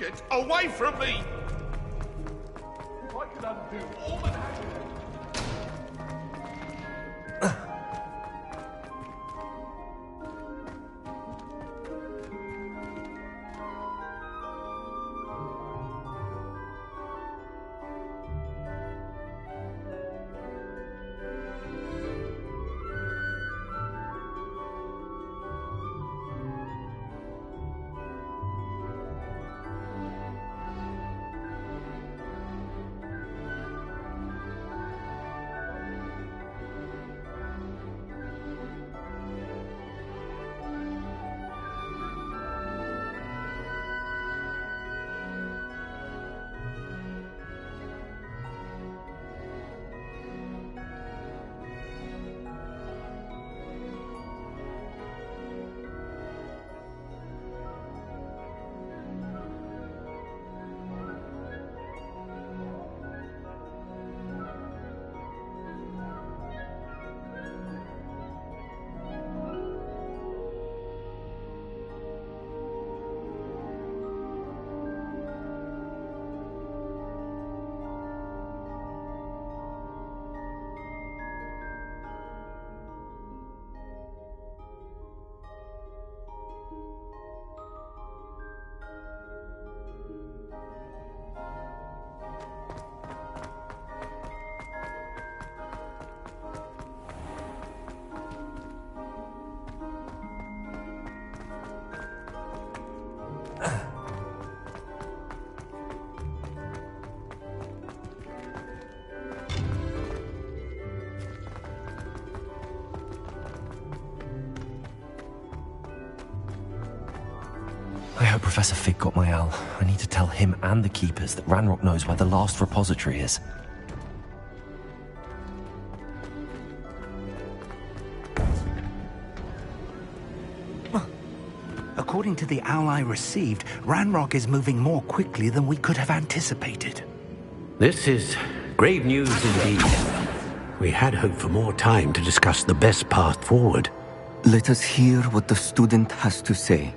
Get away from me! If I could undo all that happened... I hope Professor Fig got my owl. I need to tell him and the Keepers that Ranrock knows where the last repository is. According to the owl I received, Ranrock is moving more quickly than we could have anticipated. This is grave news indeed. We had hoped for more time to discuss the best path forward. Let us hear what the student has to say.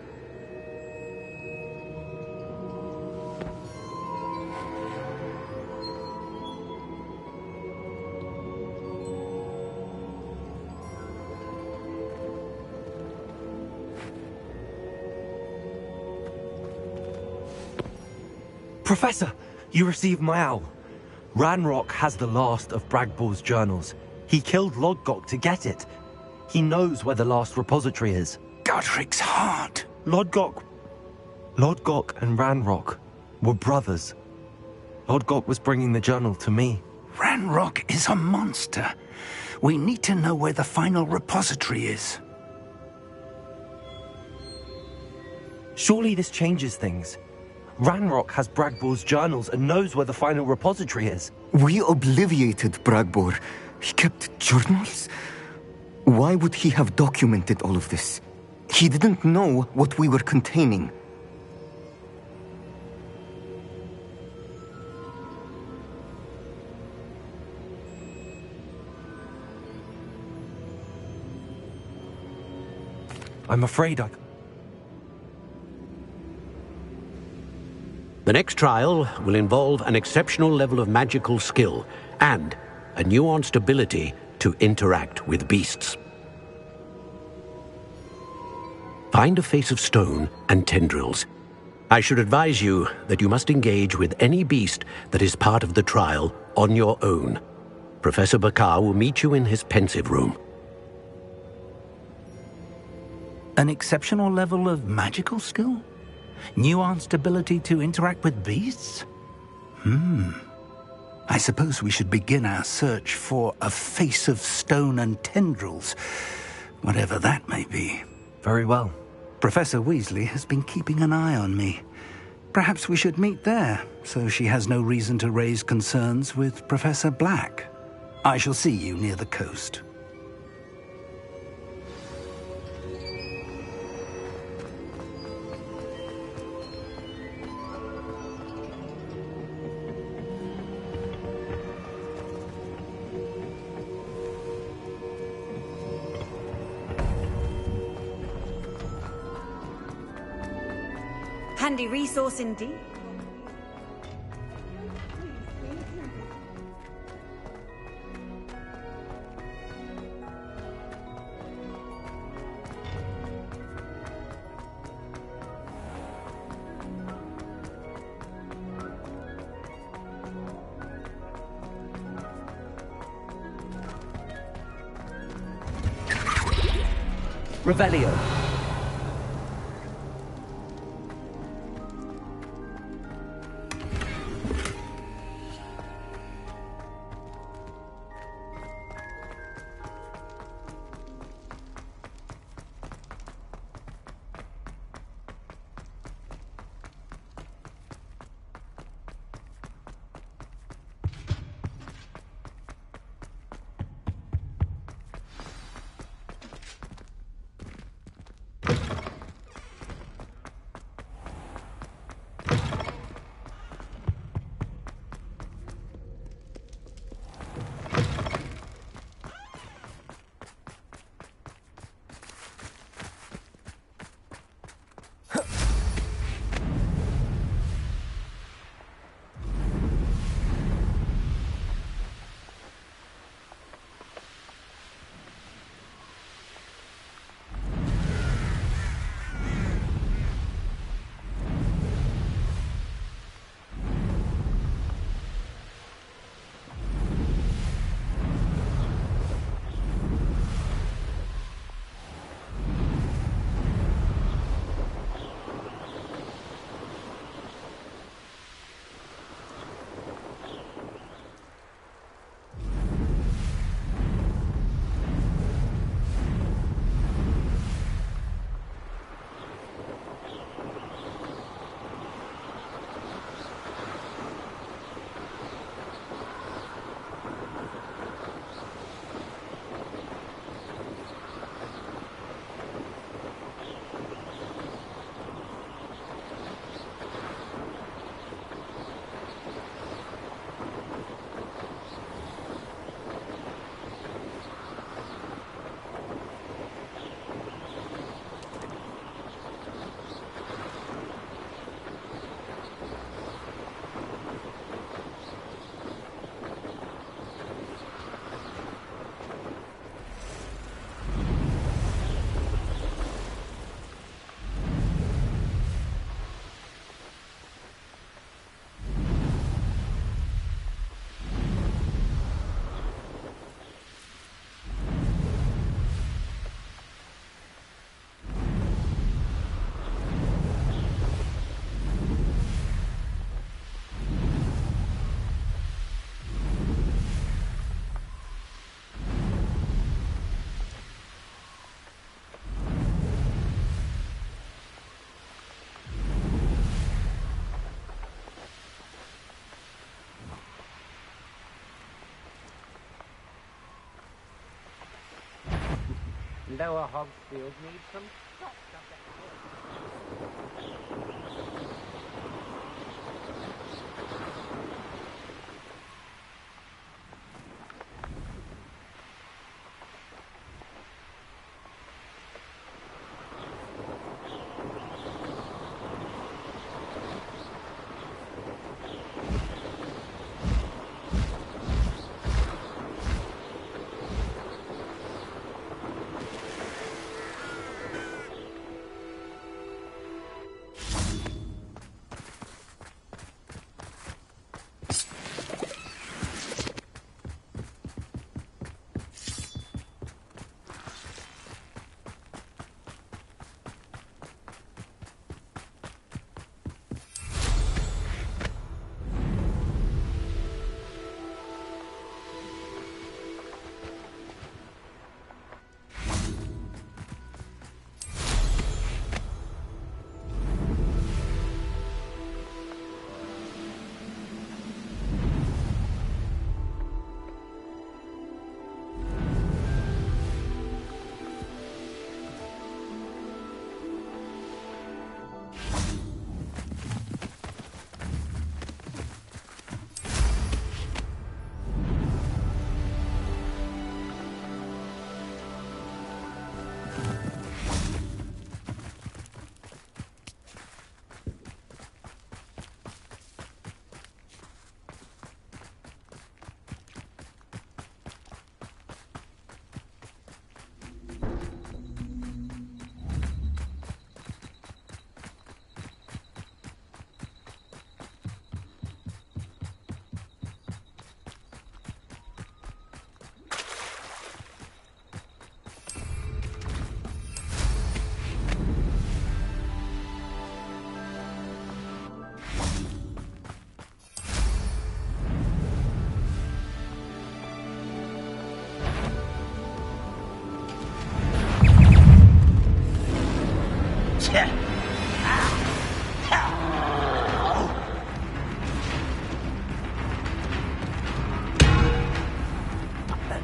Professor, you received my owl. Ranrock has the last of Bragbor's journals. He killed Lodgok to get it. He knows where the last repository is. Godric's heart. Lodgok and Ranrock were brothers. Lodgok was bringing the journal to me. Ranrock is a monster. We need to know where the final repository is. Surely this changes things. Ranrock has Bragbor's journals and knows where the final repository is. We obliviated Bragbor. He kept journals? Why would he have documented all of this? He didn't know what we were containing. I'm afraid I... The next trial will involve an exceptional level of magical skill and a nuanced ability to interact with beasts. Find a face of stone and tendrils. I should advise you that you must engage with any beast that is part of the trial on your own. Professor Bakar will meet you in his pensive room. An exceptional level of magical skill? Nuanced ability to interact with beasts? I suppose we should begin our search for a face of stone and tendrils, whatever that may be. Very well. Professor Weasley has been keeping an eye on me. Perhaps we should meet there, so she has no reason to raise concerns with Professor Black. I shall see you near the coast. Handy resource indeed. Revelio. Lower Hogsfield needs some stock.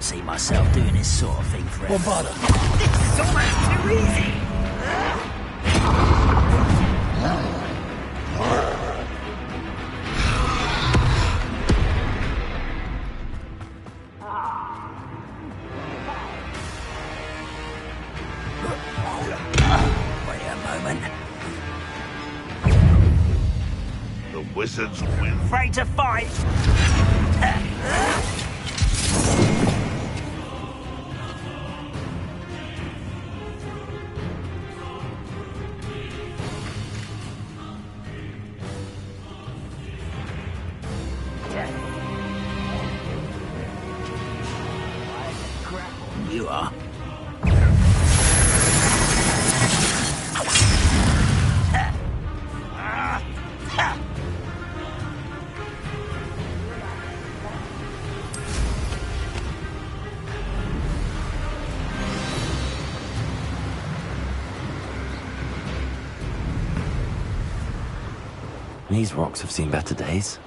can't see myself doing this sort of thing forever. Bombarda. This is almost too easy! Wait a moment. The wizards win. Afraid to fight! You are. These rocks have seen better days.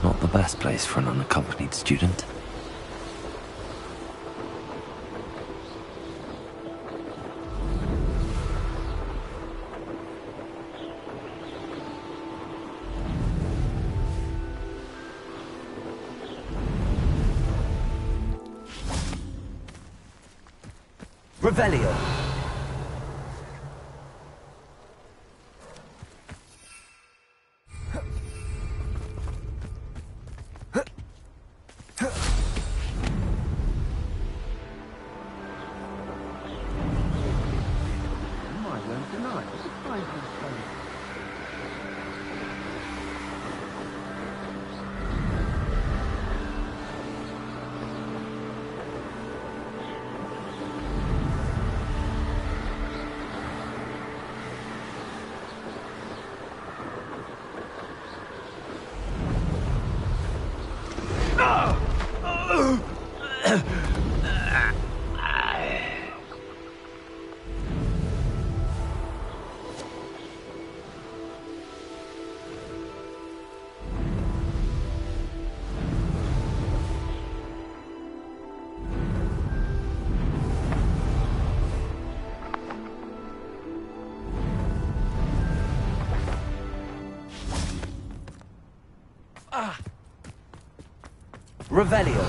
Not the best place for an unaccompanied student. Revelio. Revelio.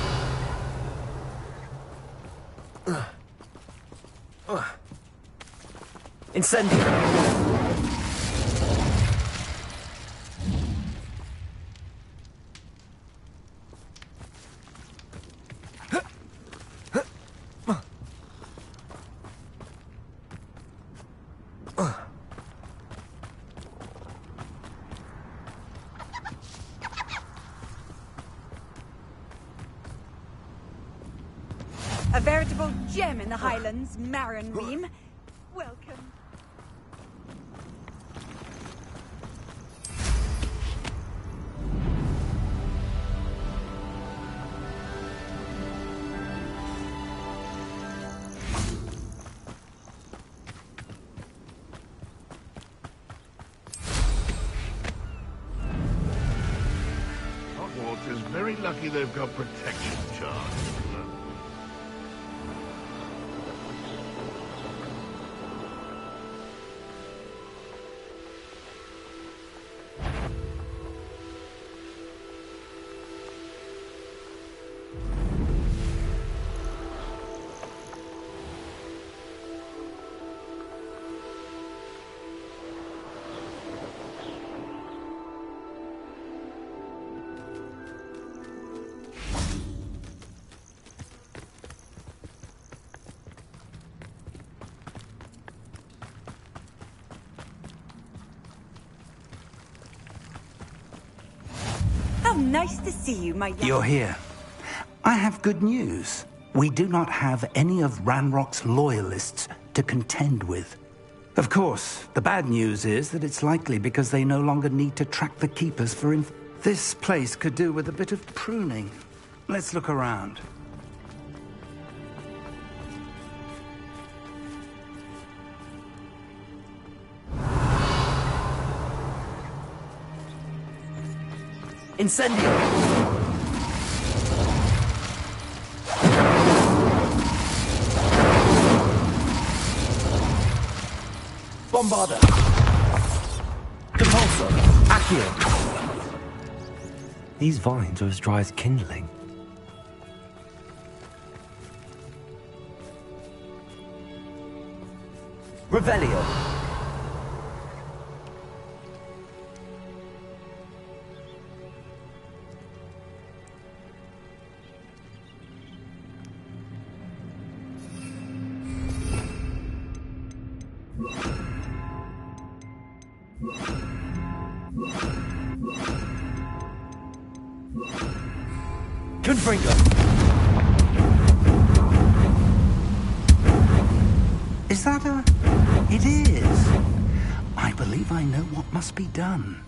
Incendio. A veritable gem in the Highlands, Marin Ream. Welcome. Hogwarts is very lucky they've got protection charge. How nice to see you, my young... You're here. I have good news. We do not have any of Ranrock's loyalists to contend with. Of course, the bad news is that it's likely because they no longer need to track the Keepers for This place could do with a bit of pruning. Let's look around. Incendio! Bombarda! Compulsor! Accio! These vines are as dry as kindling. Revelio! Confringo! Is that a... It is. I believe I know what must be done.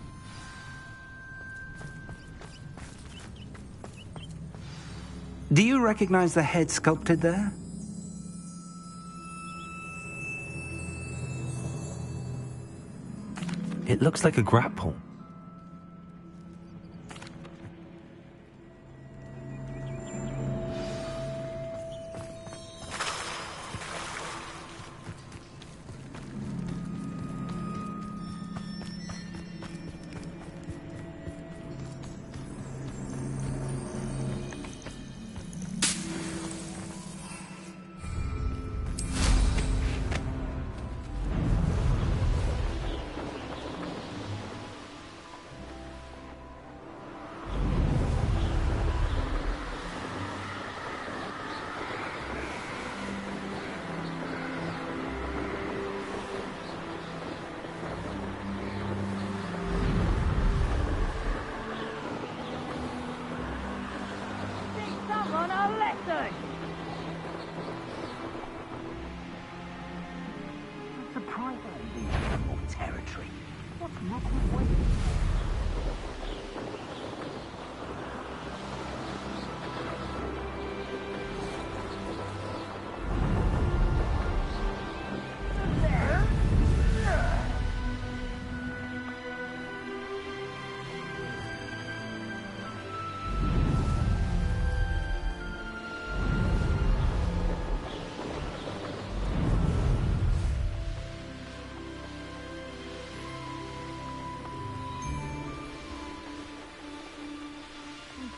Do you recognize the head sculpted there? It looks like a grapple. Someone a lesson! I'm surprised I leave more territory. What's wrong with waiting?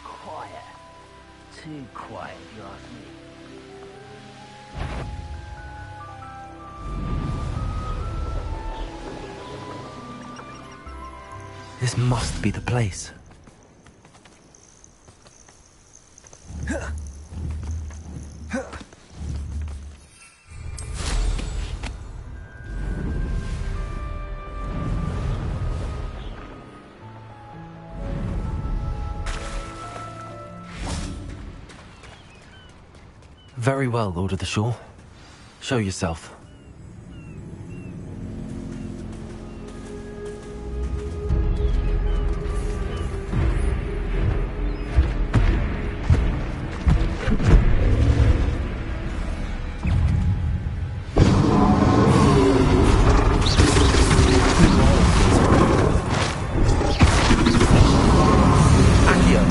Quiet. Too quiet, if you ask me. This must be the place. Very well, Lord of the Shore. Show yourself. Accio!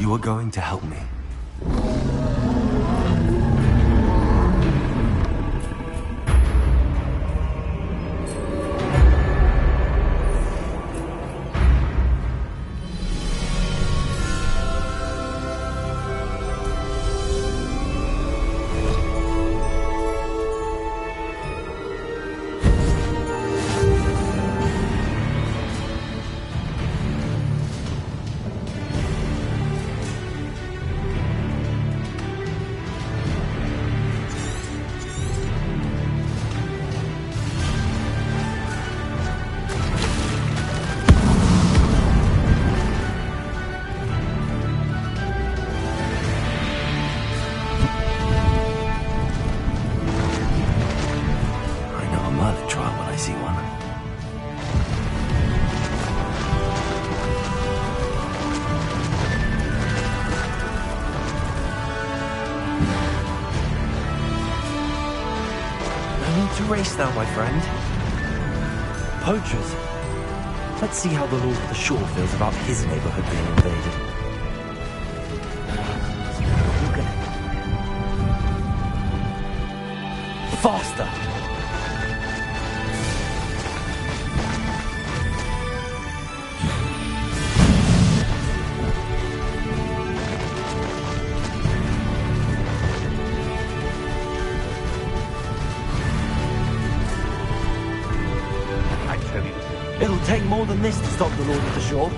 You are going to help me. Race now, my friend. Poachers. Let's see how the Lord of the Shore feels about his neighborhood being invaded. Faster! It'll take more than this to stop the Lord of the Shore.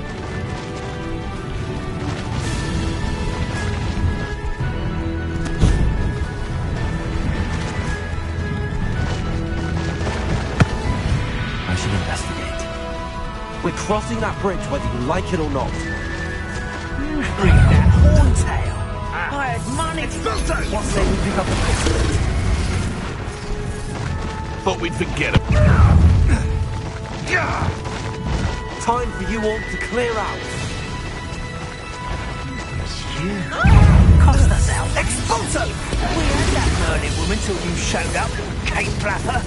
I should investigate. We're crossing that bridge whether you like it or not. Bring that horn tail. I had money. What say we pick up the pistol? Thought we'd forget it. Time for you all to clear out. Cost us out. Expulso! We had that Merlin woman till you showed up, Cape Flapper.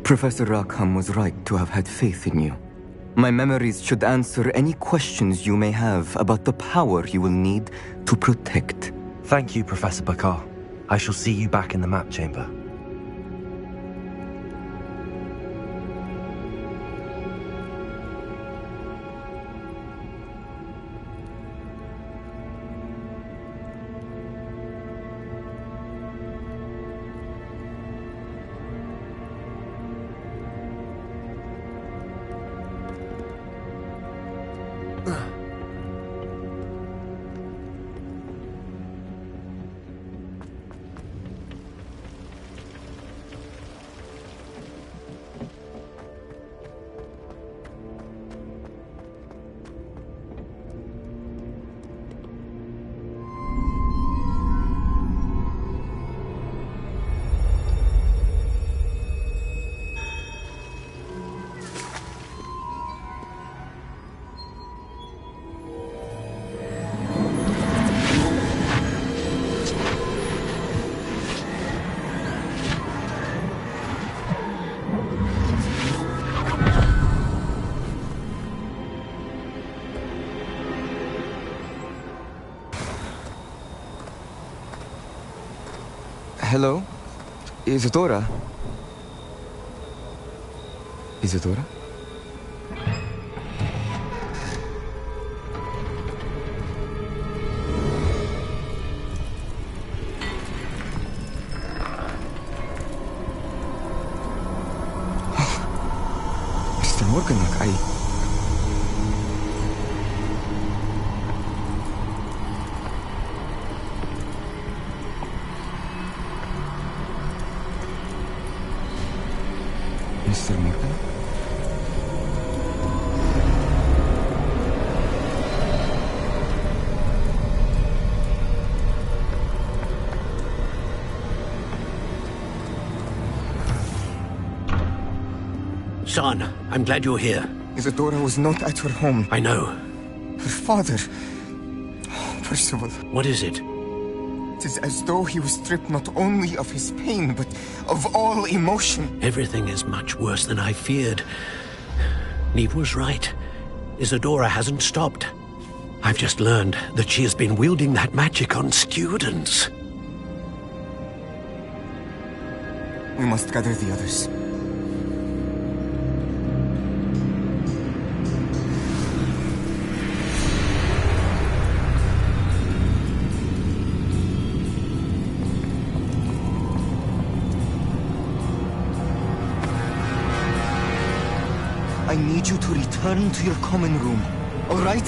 Professor Rackham was right to have had faith in you. My memories should answer any questions you may have about the power you will need to protect. Thank you, Professor Bakar. I shall see you back in the map chamber. Hello? Isadora? Isadora? Mr. Morganach, Mr. Morgan? Son, I'm glad you're here. Isadora was not at her home. I know. Her father... Percival. What is it? It is as though he was stripped not only of his pain, but of all emotion. Everything is much worse than I feared. Neve was right. Isadora hasn't stopped. I've just learned that she has been wielding that magic on students. We must gather the others. I need you to return to your common room, all right?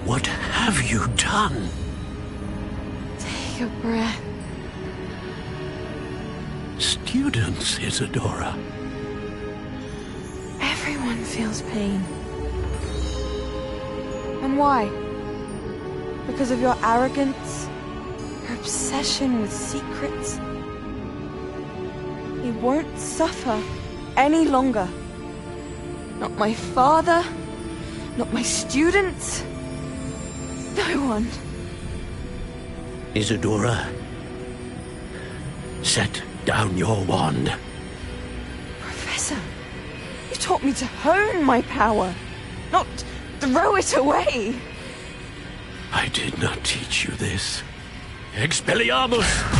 What have you done? Take a breath. Students, Isadora. Everyone feels pain. And why? Because of your arrogance? Your obsession with secrets? He won't suffer any longer. Not my father, not my students, no one. Isadora, set down your wand. Professor, you taught me to hone my power, not throw it away. I did not teach you this. Expelliarmus!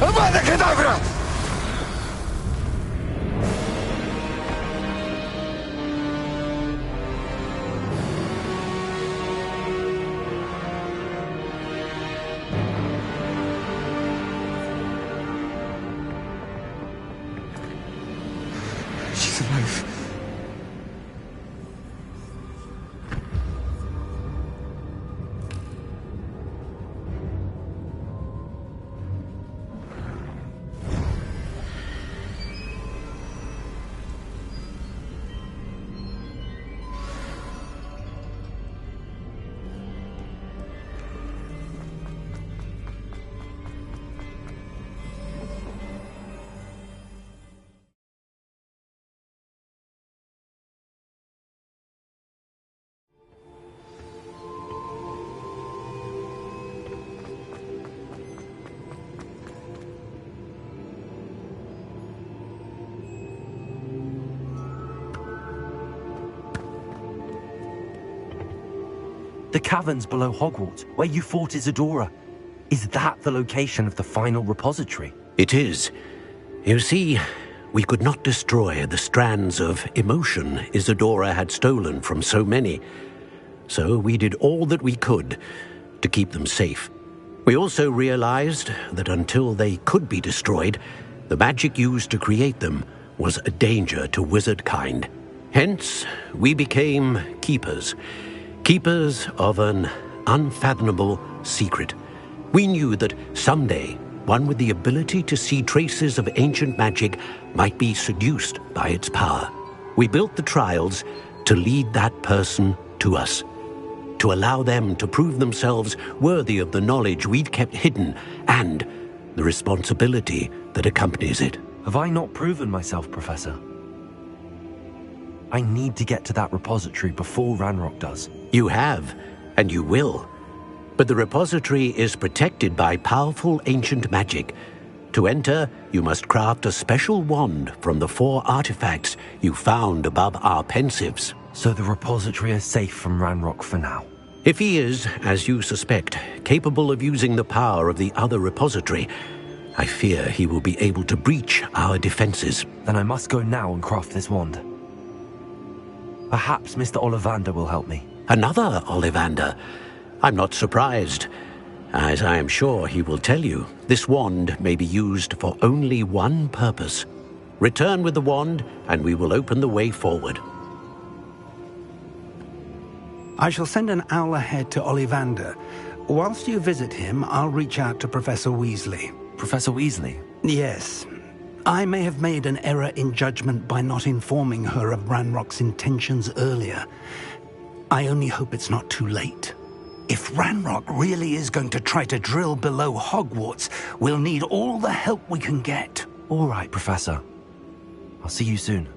Avada Kedavra! She's alive. The caverns below Hogwarts, where you fought Isadora. Is that the location of the final repository? It is. You see, we could not destroy the strands of emotion Isadora had stolen from so many. So we did all that we could to keep them safe. We also realized that until they could be destroyed, The magic used to create them was a danger to wizard kind. Hence, we became keepers. Keepers of an unfathomable secret. We knew that someday, one with the ability to see traces of ancient magic might be seduced by its power. We built the trials to lead that person to us, to allow them to prove themselves worthy of the knowledge we'd kept hidden and the responsibility that accompanies it. Have I not proven myself, Professor? I need to get to that repository before Ranrock does. You have, and you will. But the repository is protected by powerful ancient magic. To enter, you must craft a special wand from the 4 artifacts you found above our pensives. So the repository is safe from Ranrock for now. If he is, as you suspect, capable of using the power of the other repository, I fear he will be able to breach our defenses. Then I must go now and craft this wand. Perhaps Mr. Ollivander will help me. Another Ollivander? I'm not surprised. As I am sure he will tell you, this wand may be used for only one purpose. Return with the wand, and we will open the way forward. I shall send an owl ahead to Ollivander. Whilst you visit him, I'll reach out to Professor Weasley. Professor Weasley? Yes. I may have made an error in judgment by not informing her of Ranrock's intentions earlier. I only hope it's not too late. If Ranrock really is going to try to drill below Hogwarts, we'll need all the help we can get. All right, Professor. I'll see you soon.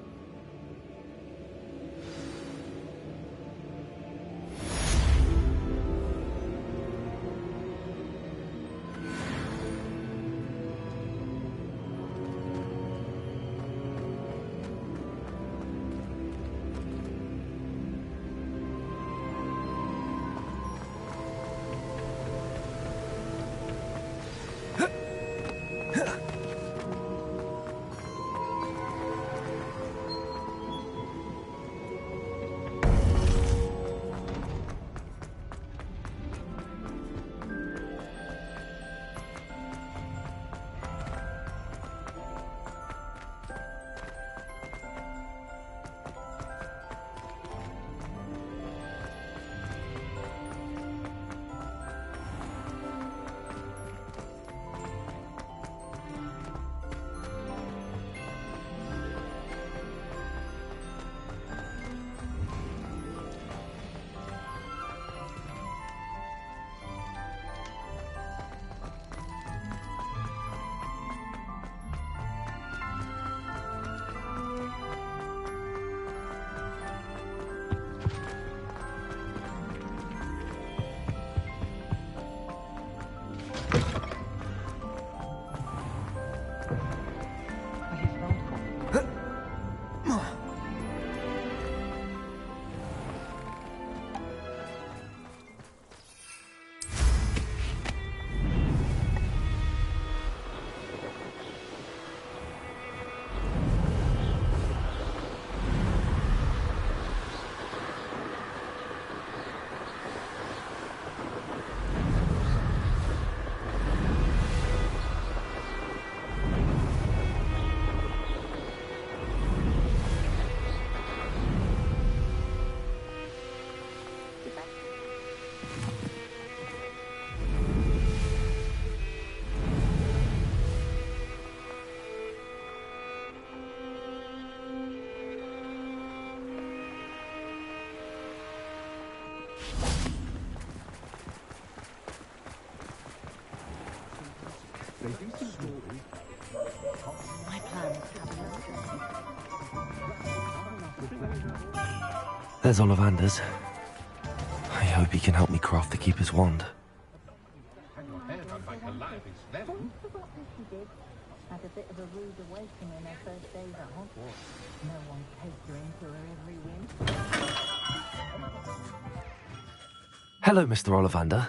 There's Ollivander's. I hope he can help me craft the Keeper's wand. Had a bit of a rude awakening her first days at Hogwarts. No one catering to her every whim. Hello, Mr. Ollivander.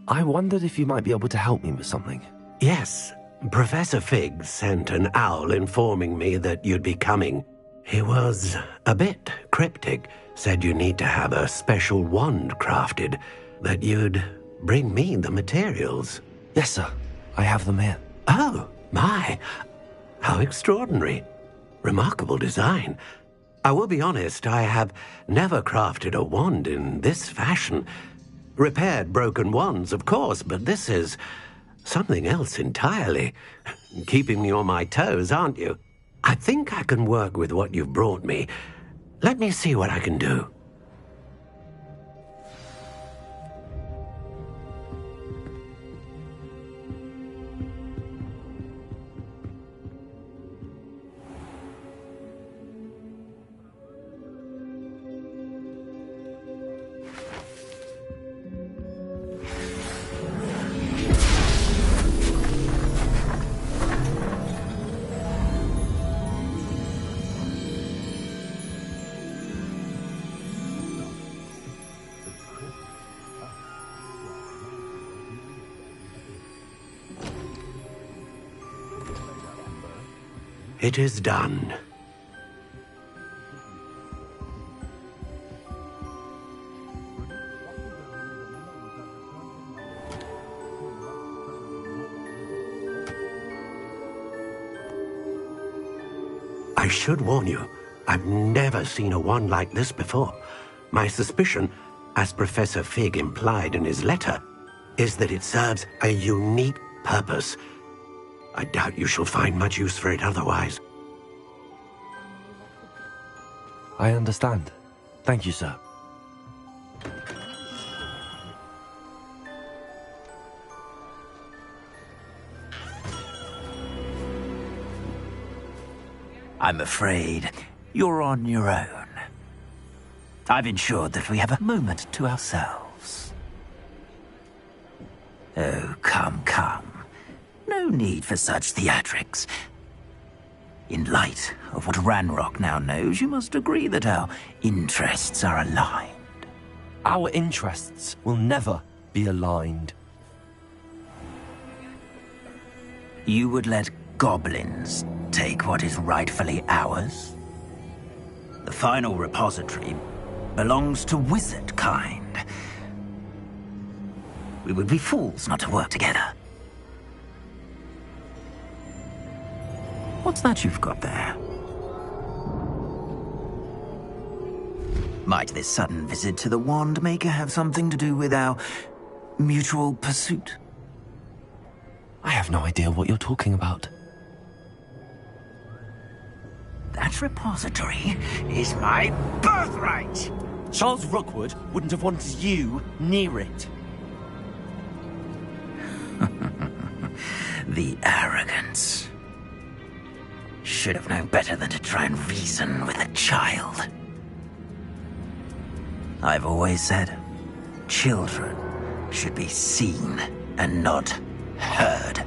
I wondered if you might be able to help me with something. Yes, Professor Fig sent an owl informing me that you'd be coming. He was a bit cryptic, said you need to have a special wand crafted, that you'd bring me the materials. Yes, sir. I have them here. Oh, my. How extraordinary. Remarkable design. I will be honest, I have never crafted a wand in this fashion. Repaired broken wands, of course, but this is something else entirely. Keeping me on my toes, aren't you? I think I can work with what you've brought me. Let me see what I can do. It is done. I should warn you, I've never seen a wand like this before. My suspicion, as Professor Fig implied in his letter, is that it serves a unique purpose. I doubt you shall find much use for it otherwise. I understand. Thank you, sir. I'm afraid you're on your own. I've ensured that we have a moment to ourselves. Oh, come, come. No need for such theatrics. In light of what Ranrock now knows, you must agree that our interests are aligned. Our interests will never be aligned. You would let goblins take what is rightfully ours? The final repository belongs to wizard kind. We would be fools not to work together. What's that you've got there? Might this sudden visit to the Wand Maker have something to do with our mutual pursuit? I have no idea what you're talking about. That repository is my birthright! Charles Rookwood wouldn't have wanted you near it. The arrogance. Should have known better than to try and reason with a child. I've always said, children should be seen and not heard.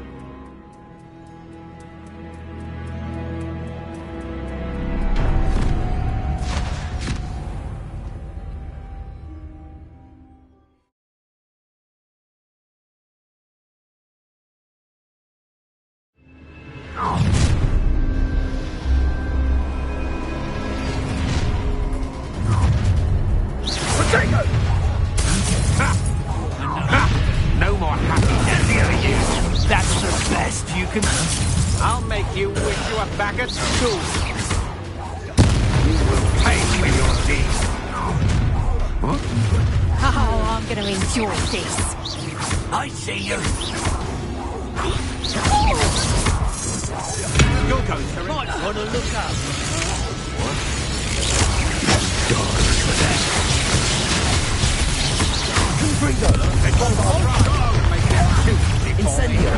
No more happy. That's the best you can. I'll make you wish you were back at school. You will pay for your deeds. Oh, I'm gonna enjoy this. I see you. You'll go to it. Might want to look up. Dogs for that. Incendio.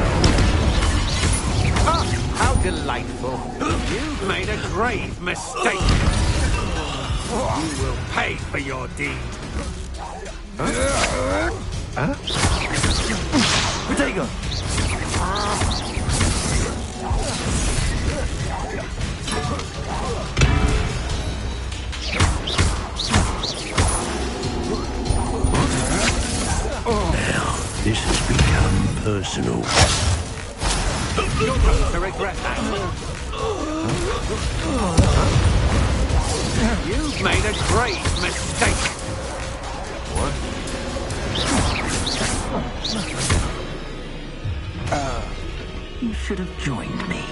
Ah, how delightful. You've made a grave mistake. You will pay for your deed. Potato! Now, this has become personal. You're going to regret that. You've made a grave mistake. You should have joined me.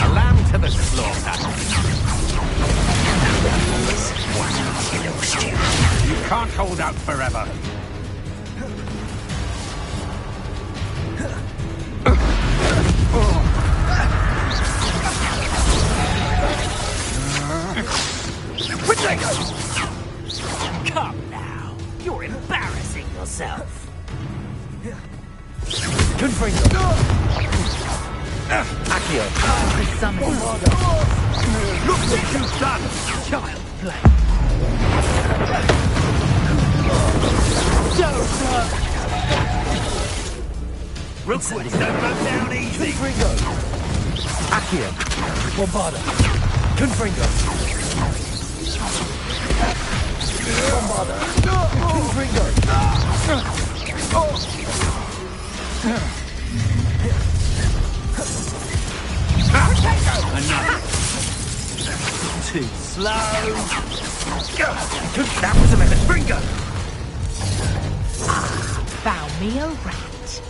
A lamb to the slaughter. You can't hold out forever. Come now. You're embarrassing yourself. Confringo. Accio. Look what you've done! Child play. Rookwoods don't run down easy. Confringo. Accio. Bombarda. Confringo. Bombarda. Confringo. Too slow. That was a minute. Confringo. Found me a rat.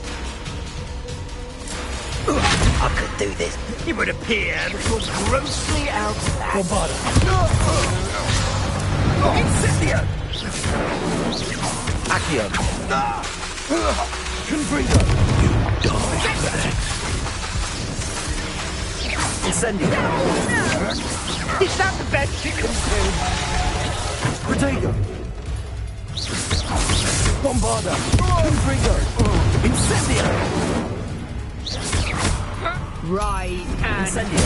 I could do this. It would appear that you're grossly outmatched. Bombarda. Incendio! Accio. Confringo. Incendio. Is that the best you can do? Protego. Bombarda. Confringo. Incendio. Rise and Incendio.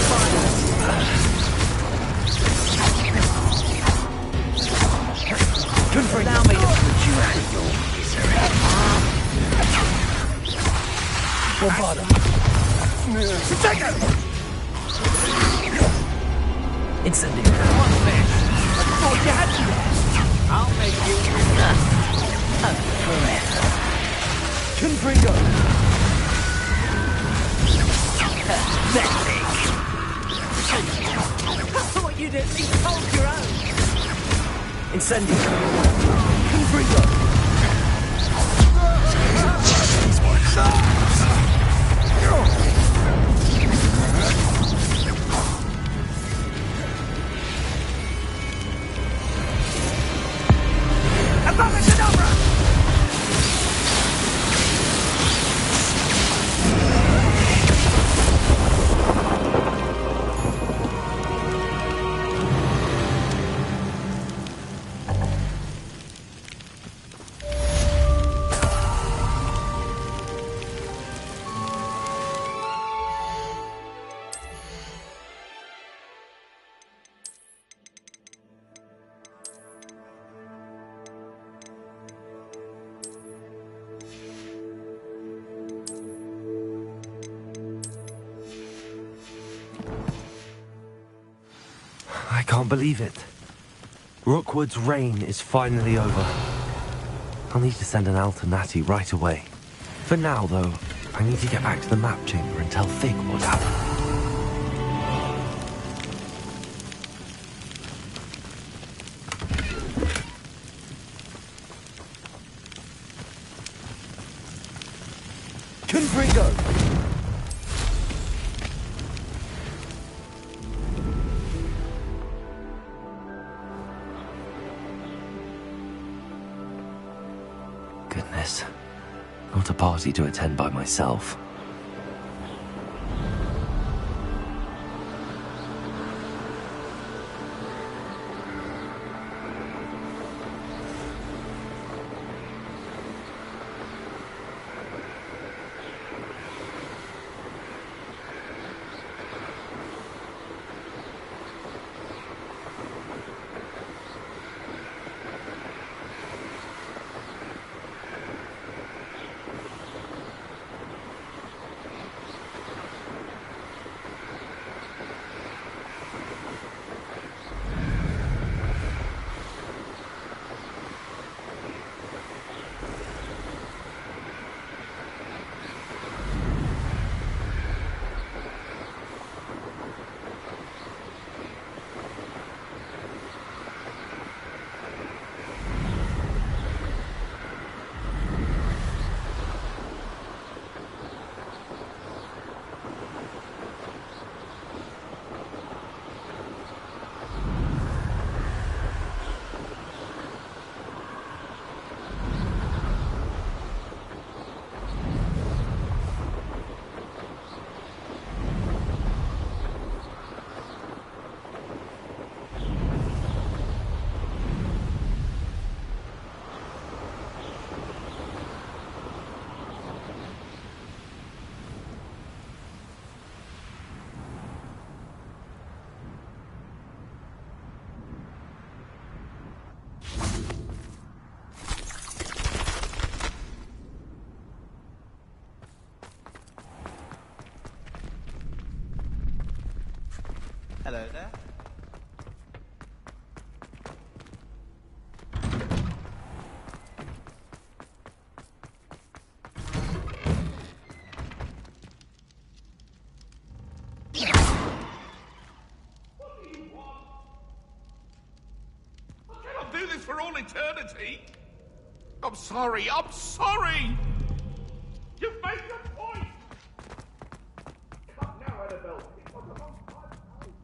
Confringo. Allow me to put you out of your misery. Bombarda. Protego! Incendio. What's this? I thought you had to. I'll make you... Confringo. Pathetic. I thought you'd at least hold your own. Incendio. Confringo. I can't believe it. Rookwood's reign is finally over. I'll need to send an Alternati right away. For now, though, I need to get back to the map chamber and tell Fig what happened. Confringo! Goodness. Not a party to attend by myself. Hello there. I'll do this for all eternity. I'm sorry. I'm sorry. You've made your point. Come now, Annabelle. It was a long time coming.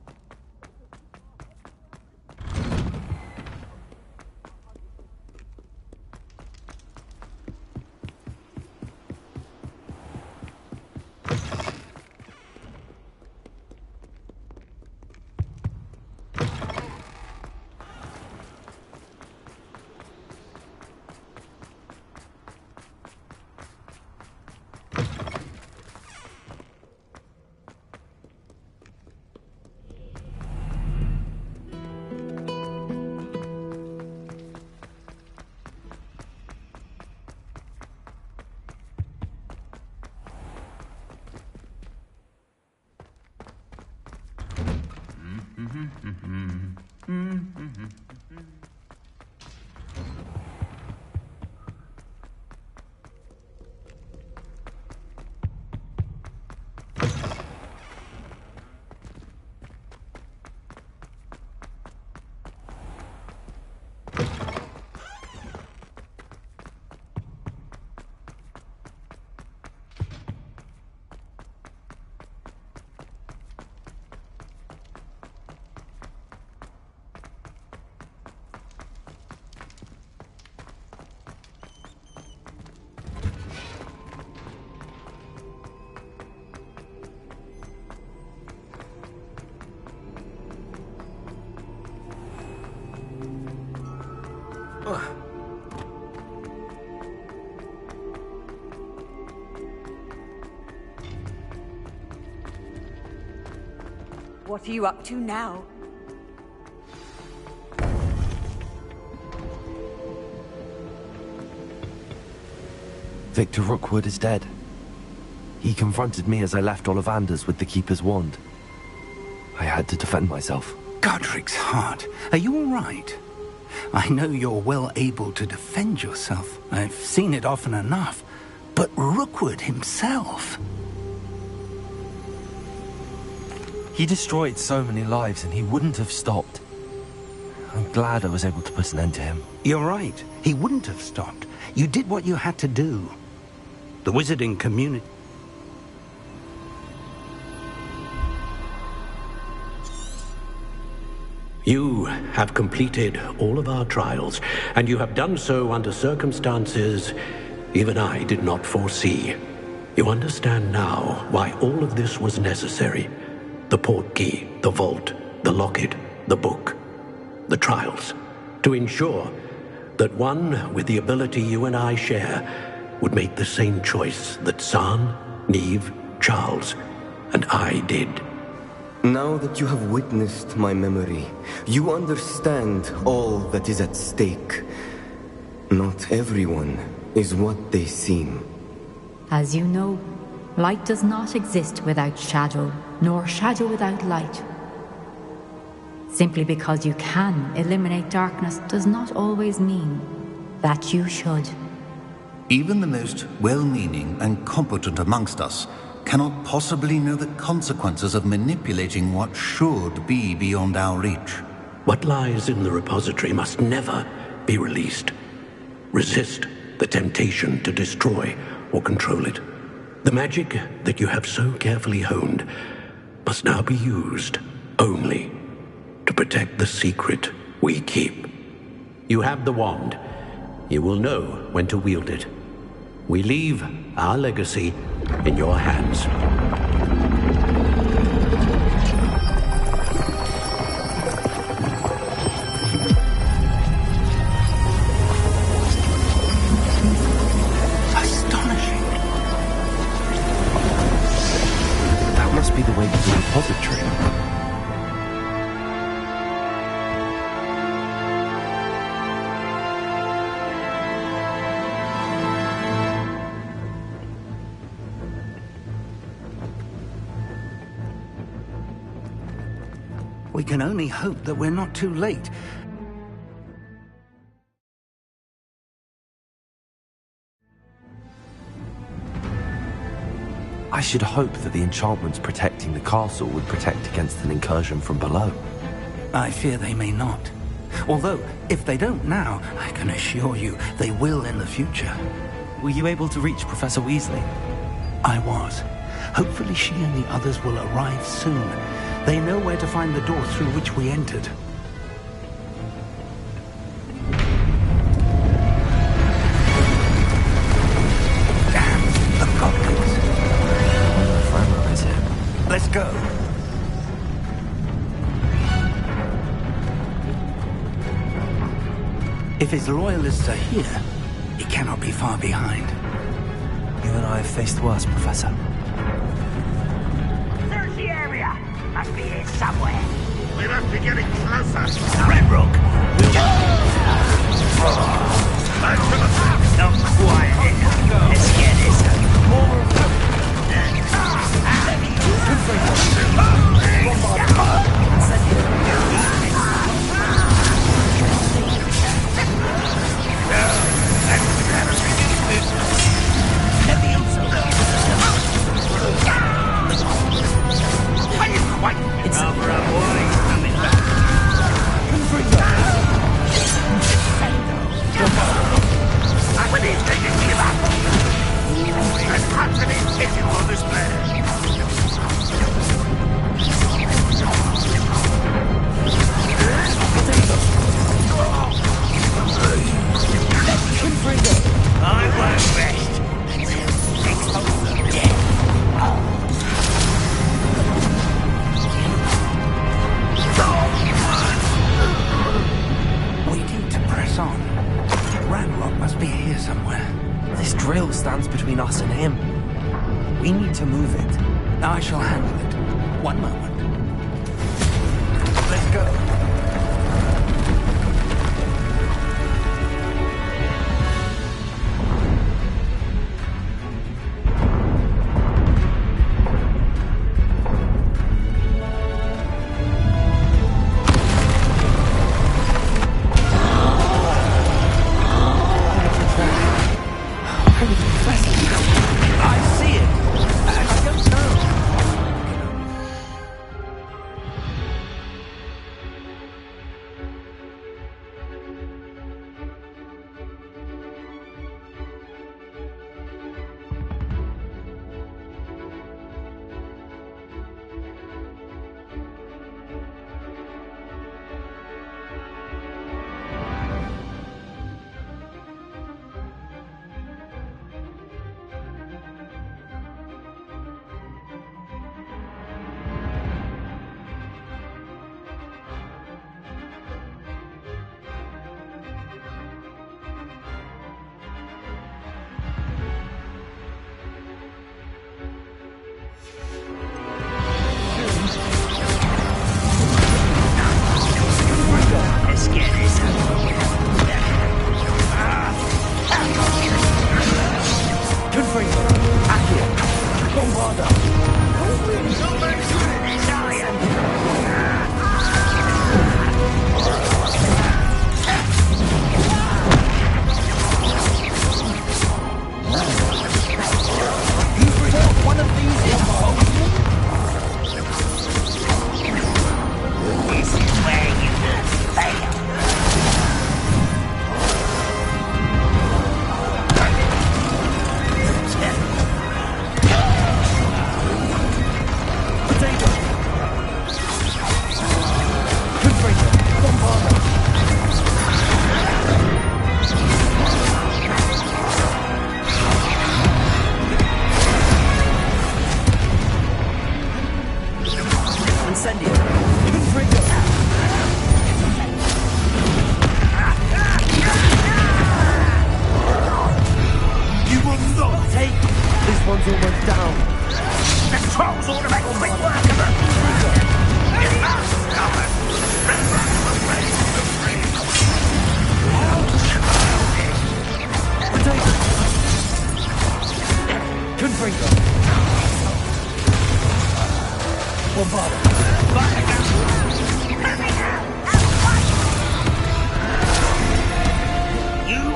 What are you up to now? Victor Rookwood is dead. He confronted me as I left Ollivander's with the Keeper's wand. I had to defend myself. Godric's heart. Are you all right? I know you're well able to defend yourself. I've seen it often enough. But Rookwood himself... He destroyed so many lives and he wouldn't have stopped. I'm glad I was able to put an end to him. You're right. He wouldn't have stopped. You did what you had to do. The wizarding community... You have completed all of our trials, and you have done so under circumstances even I did not foresee. You understand now why all of this was necessary. The portkey, the vault, the locket, the book, the trials, to ensure that one with the ability you and I share would make the same choice that San, Neve, Charles, and I did. Now that you have witnessed my memory, you understand all that is at stake. Not everyone is what they seem. As you know, light does not exist without shadow, nor shadow without light. Simply because you can eliminate darkness does not always mean that you should. Even the most well-meaning and competent amongst us cannot possibly know the consequences of manipulating what should be beyond our reach. What lies in the repository must never be released. Resist the temptation to destroy or control it. The magic that you have so carefully honed must now be used only to protect the secret we keep. You have the wand. You will know when to wield it. We leave our legacy in your hands. Astonishing. That must be the way to the repository. We can only hope that we're not too late. I should hope that the enchantments protecting the castle would protect against an incursion from below. I fear they may not. Although, if they don't now, I can assure you they will in the future. Were you able to reach Professor Weasley? I was. Hopefully she and the others will arrive soon. They know where to find the door through which we entered. Damn, the goblins. Frank is here. Let's go. If his loyalists are here, he cannot be far behind. You and I have faced worse, Professor. Search the area. Must be here somewhere. We must be getting closer. Ranrock! Back to the top. Not quiet enough. Let's get this It's over our boys coming back. What is taking me back? Let's cut to these kitchen on this plan. I won't rest until next death. We need to press on. Ranrock must be here somewhere. This drill stands between us and him. We need to move it. I shall handle it. One moment. Let's go.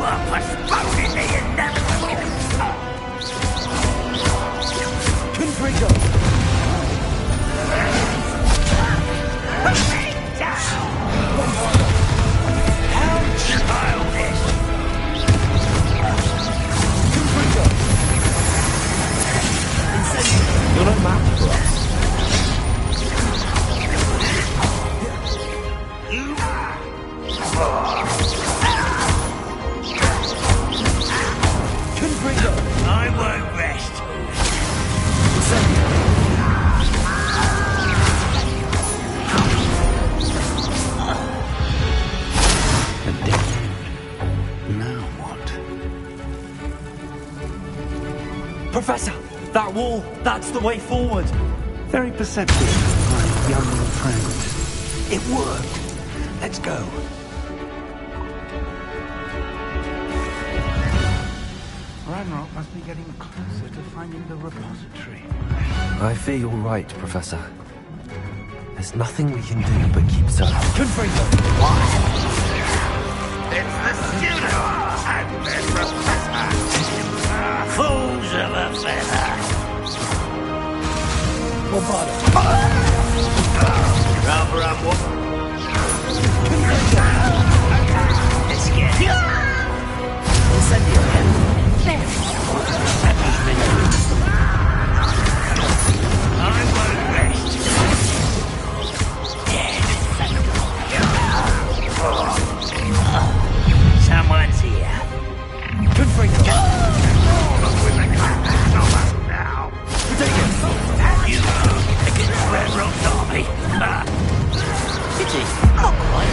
are postponing the inevitable. Confringo! Put me down! How childish! Confringo! You're no match for us. Confringo! I won't rest. Now what? Professor! That wall! That's the way forward! Very perceptive, my young friend. It worked. Let's go. Ranrock must be getting closer to finding the repository. I fear you're right, Professor. There's nothing we can do but keep searching. Confringo! It's the student and the professor. Fools of a feather. Rather I'm what? Let's get it. Incendio. I won't rest. Dead. Someone's here. Confringo! Look with the clappers of us now. Take it! And you against Red Rock's army. Pity. Not quite.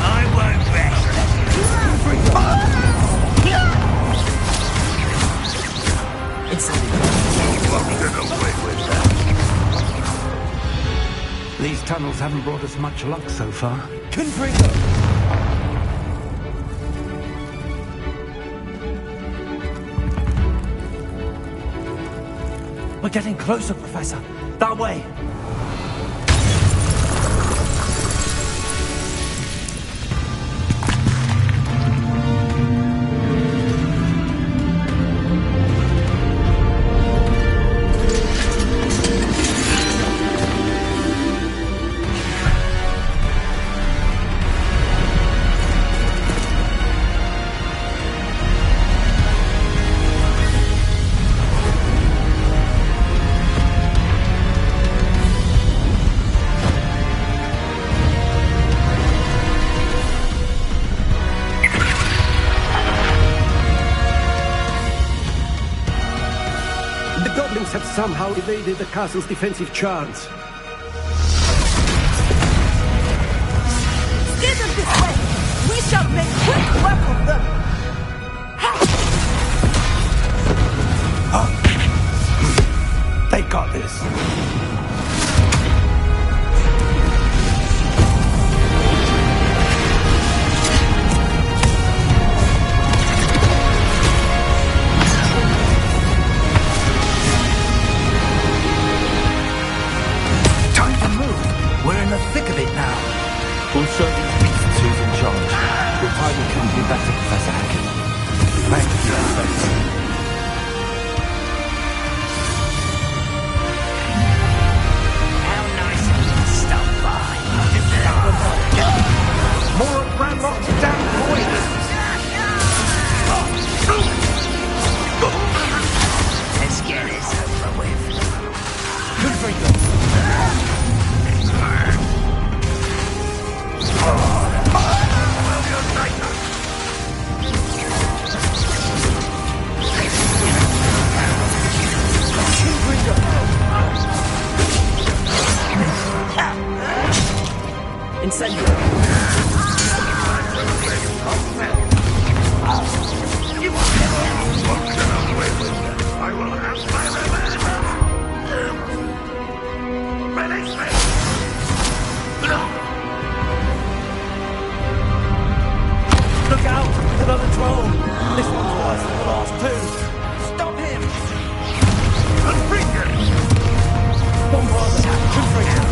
I won't rest. These tunnels haven't brought us much luck so far. Confringo! We're getting closer, Professor. That way. Have somehow evaded the castle's defensive charge. Steer them this way! We shall make quick work of them! They got this. We'll show these beasts who's in charge. Your timing couldn't be better, Professor Hackett. Thank you, Professor. How nice of you to stop by. More of Ranrock's damn points! Let's get this over with. Confringo! Incendio. I will have my revenge. Release me. Look out! Another drone! This one's worse than the last two! Stop him! Confringo! Bombard! Confringo!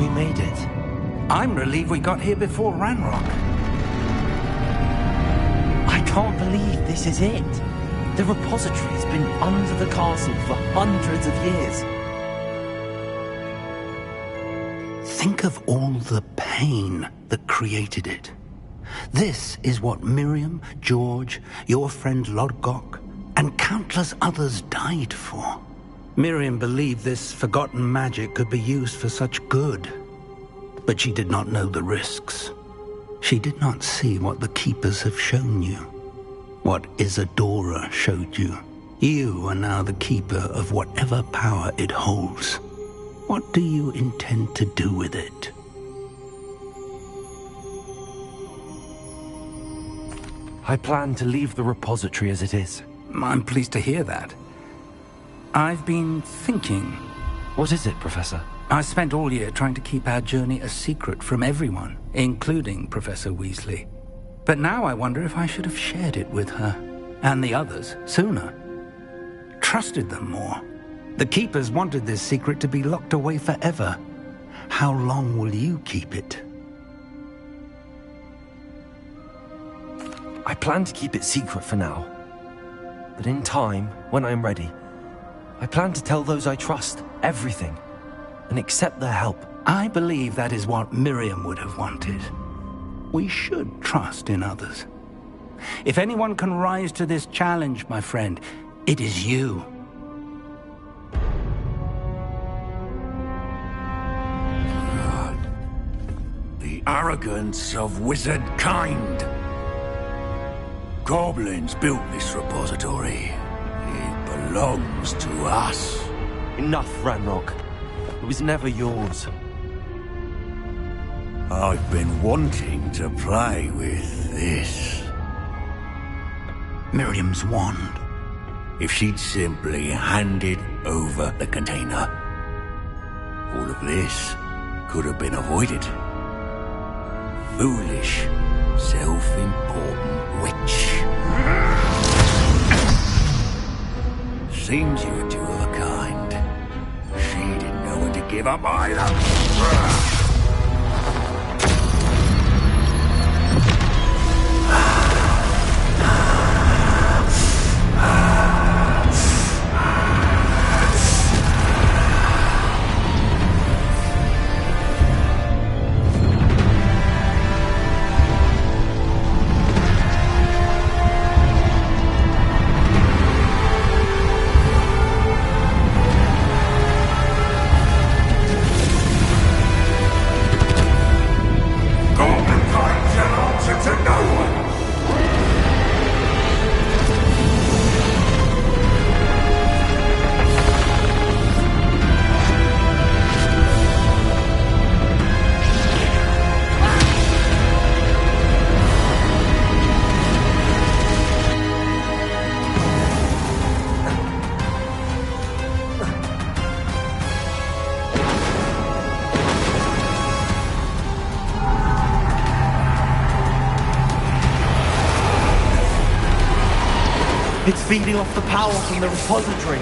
we made it. I'm relieved we got here before Ranrock. I can't believe this is it. The repository's been under the castle for hundreds of years. Think of all the pain that created it. This is what Miriam, George, your friend Lodgok, and countless others died for. Miriam believed this forgotten magic could be used for such good. But she did not know the risks. She did not see what the Keepers have shown you. What Isadora showed you. You are now the Keeper of whatever power it holds. What do you intend to do with it? I plan to leave the repository as it is. I'm pleased to hear that. I've been thinking. What is it, Professor? I spent all year trying to keep our journey a secret from everyone, including Professor Weasley. But now I wonder if I should have shared it with her, and the others, sooner. Trusted them more. The Keepers wanted this secret to be locked away forever. How long will you keep it? I plan to keep it secret for now. But in time, when I'm ready, I plan to tell those I trust everything and accept their help. I believe that is what Miriam would have wanted. We should trust in others. If anyone can rise to this challenge, my friend, it is you. The arrogance of wizard kind. Goblins built this repository. It belongs to us. Enough, Ranrock. It was never yours. I've been wanting to play with this. Miriam's wand. If she'd simply handed over the container, all of this could have been avoided. Foolish, self-important witch. Seems you were two of a kind. She didn't know when to give up either. It's feeding off the power from the repository.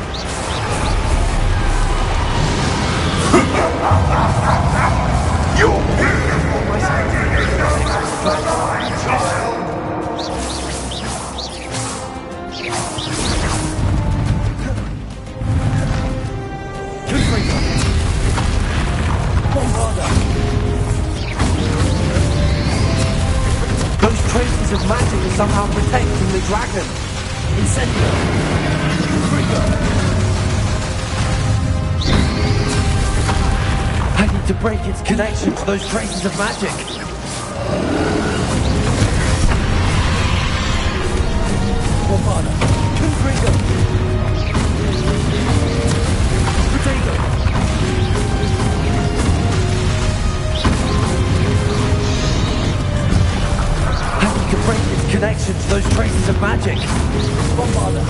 You're beautiful, child. Those traces of magic are somehow protecting the dragon. Incendio! I need to break its connection to those traces of magic. Bombarda! Confringo! Potato! I need to break its connection to those traces of magic. Bombarda!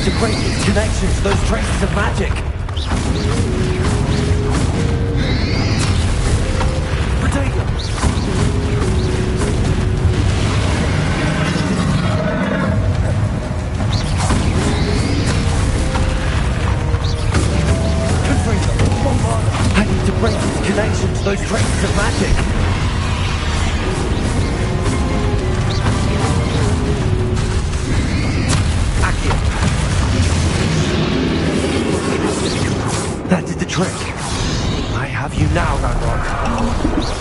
To break its connection to those traces of magic. Those traces of magic. Accio. That did the trick. I have you now, Ranrock.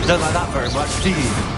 Don't like that very much, do you?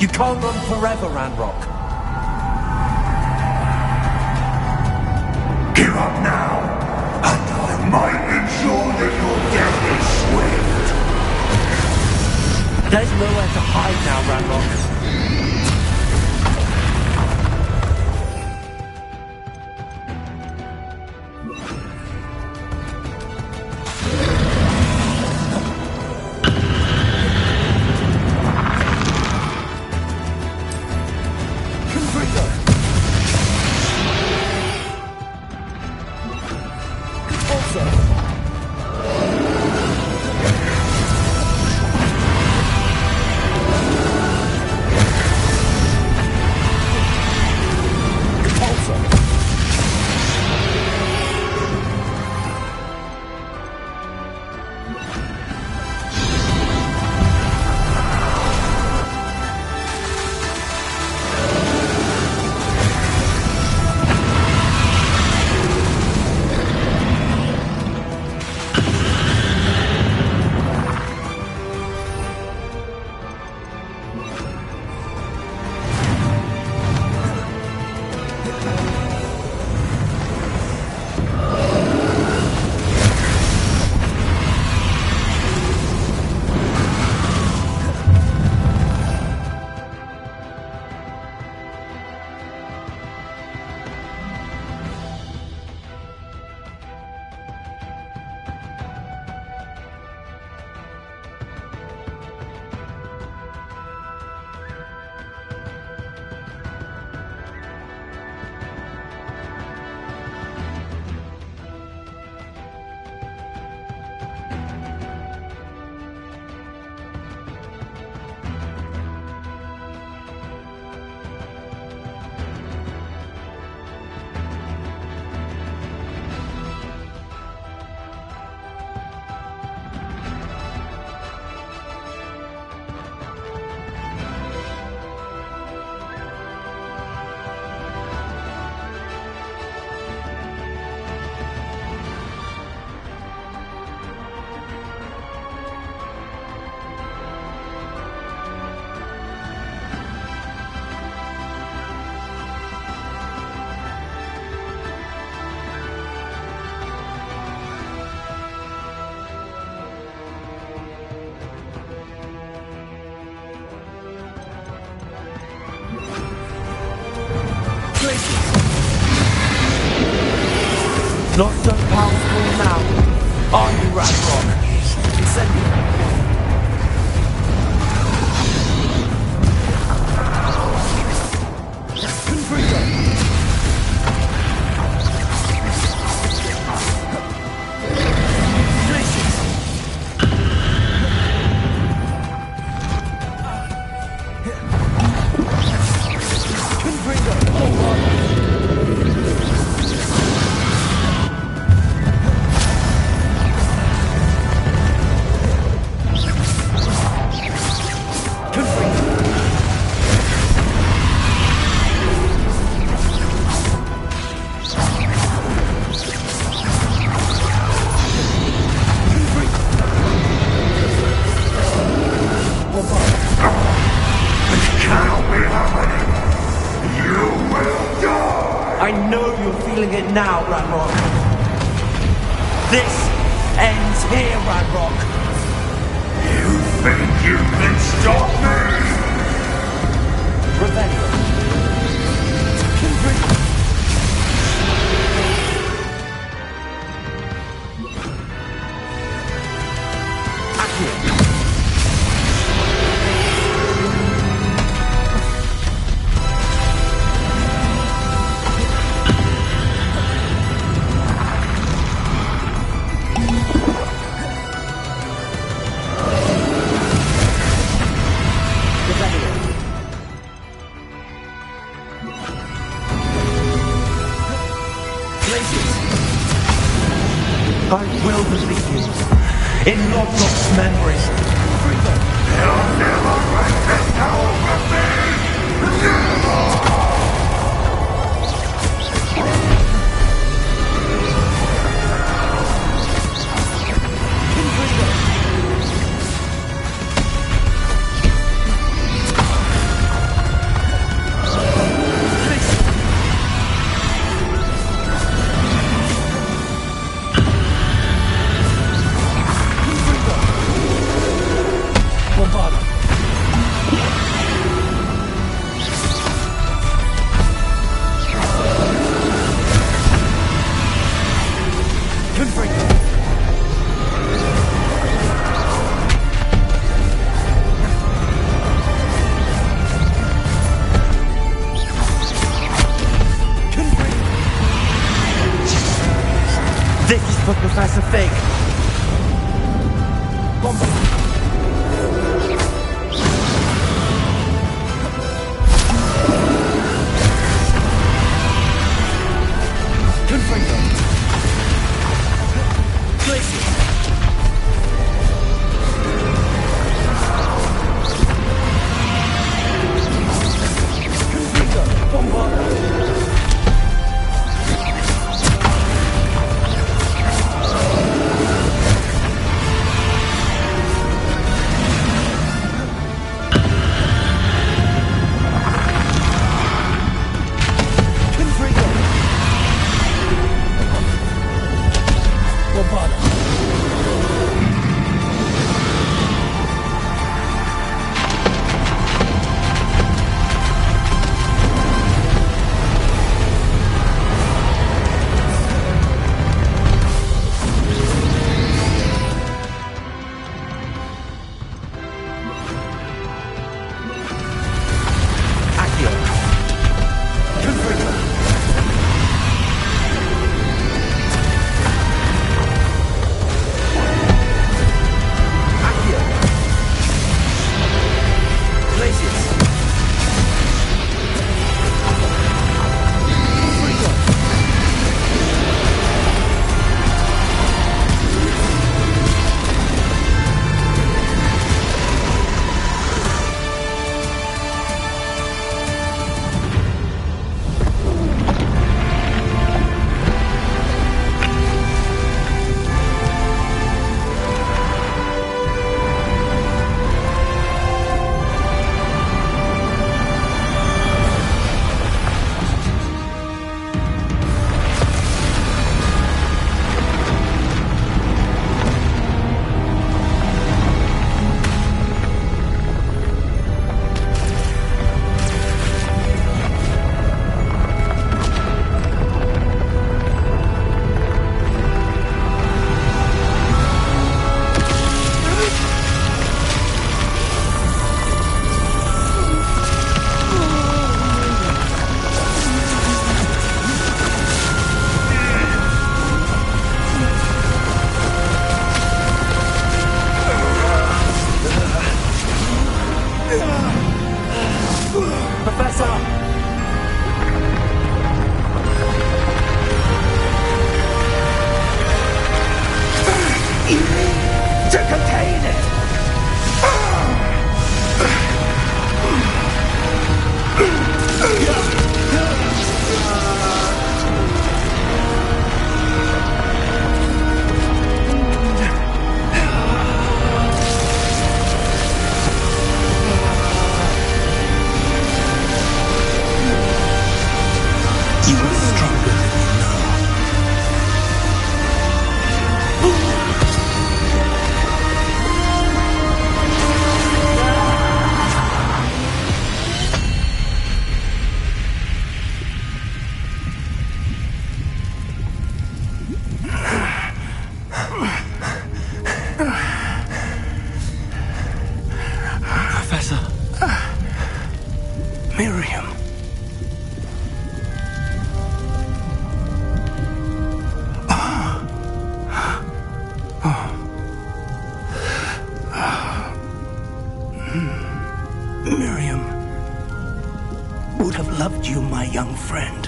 You can't run forever, Ranrock. Give up now, and I might ensure that your death is swift. There's nowhere to hide now, Ranrock. Not so powerful now, are you, Ranrock? Now, Ranrock. This ends here, Ranrock. You think you can stop me? Rebellion. I will believe you. In Lodrock's memories. They'll never write this power from me! Never! for Professor Fig. Confringo. Glacier. Confringo. Bombarda. Miriam. Miriam would have loved you, my young friend.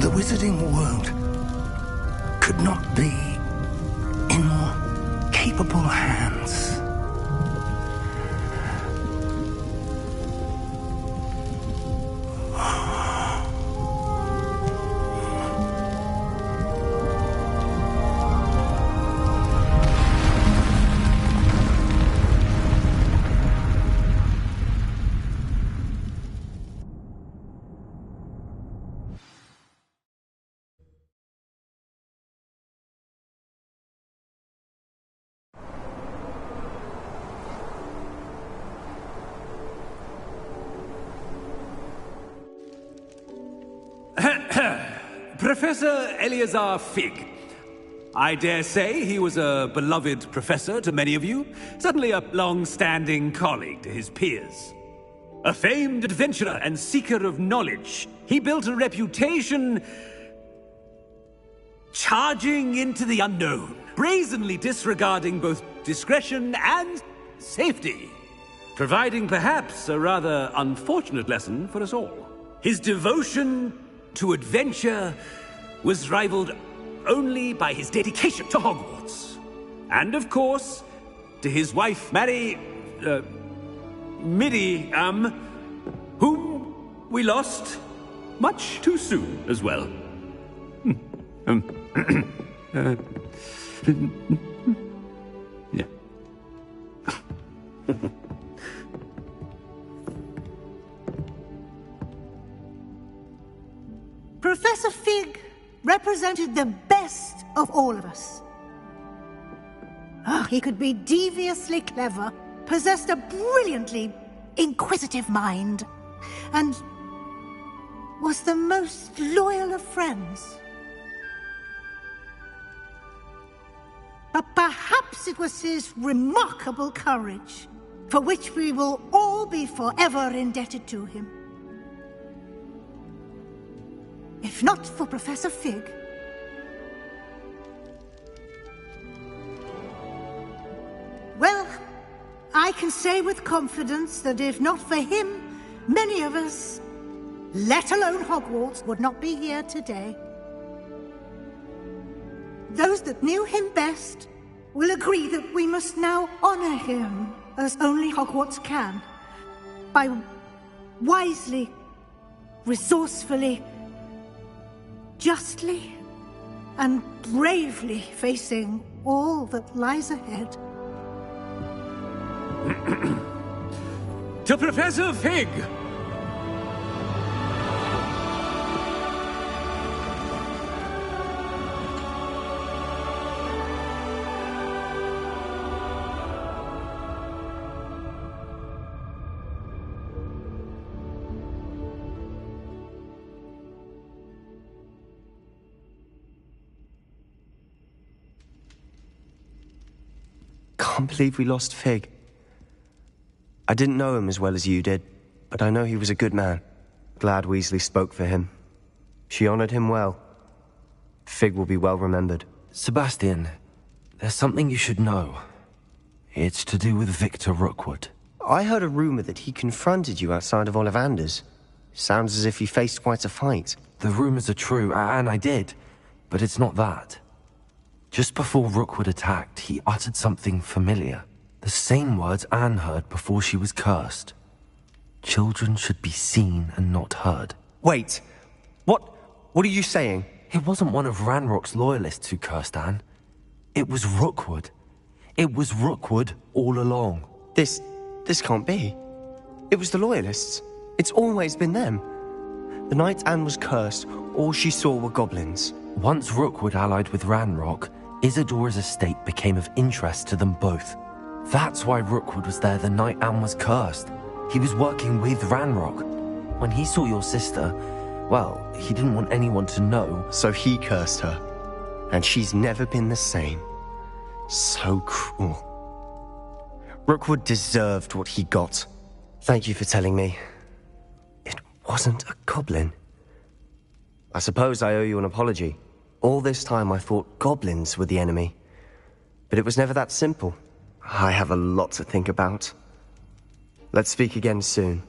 The wizarding world could not be in more capable hands. Professor Eleazar Fig. I dare say he was a beloved professor to many of you, certainly a long-standing colleague to his peers. A famed adventurer and seeker of knowledge, he built a reputation charging into the unknown, brazenly disregarding both discretion and safety, providing perhaps a rather unfortunate lesson for us all. His devotion to adventure was rivaled only by his dedication to Hogwarts. And of course, to his wife, Middy, whom we lost much too soon as well. Yeah. Professor Fig represented the best of all of us. He could be deviously clever, possessed a brilliantly inquisitive mind, and was the most loyal of friends. But perhaps it was his remarkable courage, for which we will all be forever indebted to him. If not for Professor Fig, well, I can say with confidence that if not for him, many of us, let alone Hogwarts, would not be here today. Those that knew him best will agree that we must now honor him as only Hogwarts can, by wisely, resourcefully, justly, and bravely facing all that lies ahead. To Professor Fig! Can't believe we lost Fig. I didn't know him as well as you did, but I know he was a good man. Glad Weasley spoke for him. She honored him well. Fig will be well remembered. Sebastian, there's something you should know. It's to do with Victor Rookwood. I heard a rumor that he confronted you outside of Ollivander's. Sounds as if he faced quite a fight. The rumors are true, and I did, but it's not that. Just before Rookwood attacked, he uttered something familiar. The same words Anne heard before she was cursed. Children should be seen and not heard. Wait, what are you saying? It wasn't one of Ranrock's loyalists who cursed Anne. It was Rookwood. It was Rookwood all along. This can't be. It was the loyalists. It's always been them. The night Anne was cursed, all she saw were goblins. Once Rookwood allied with Ranrock, Isadora's estate became of interest to them both. That's why Rookwood was there the night Anne was cursed. He was working with Ranrock. When he saw your sister, well, he didn't want anyone to know. So he cursed her. And she's never been the same. So cruel. Rookwood deserved what he got. Thank you for telling me. It wasn't a goblin. I suppose I owe you an apology. All this time I thought goblins were the enemy. But it was never that simple. I have a lot to think about. Let's speak again soon.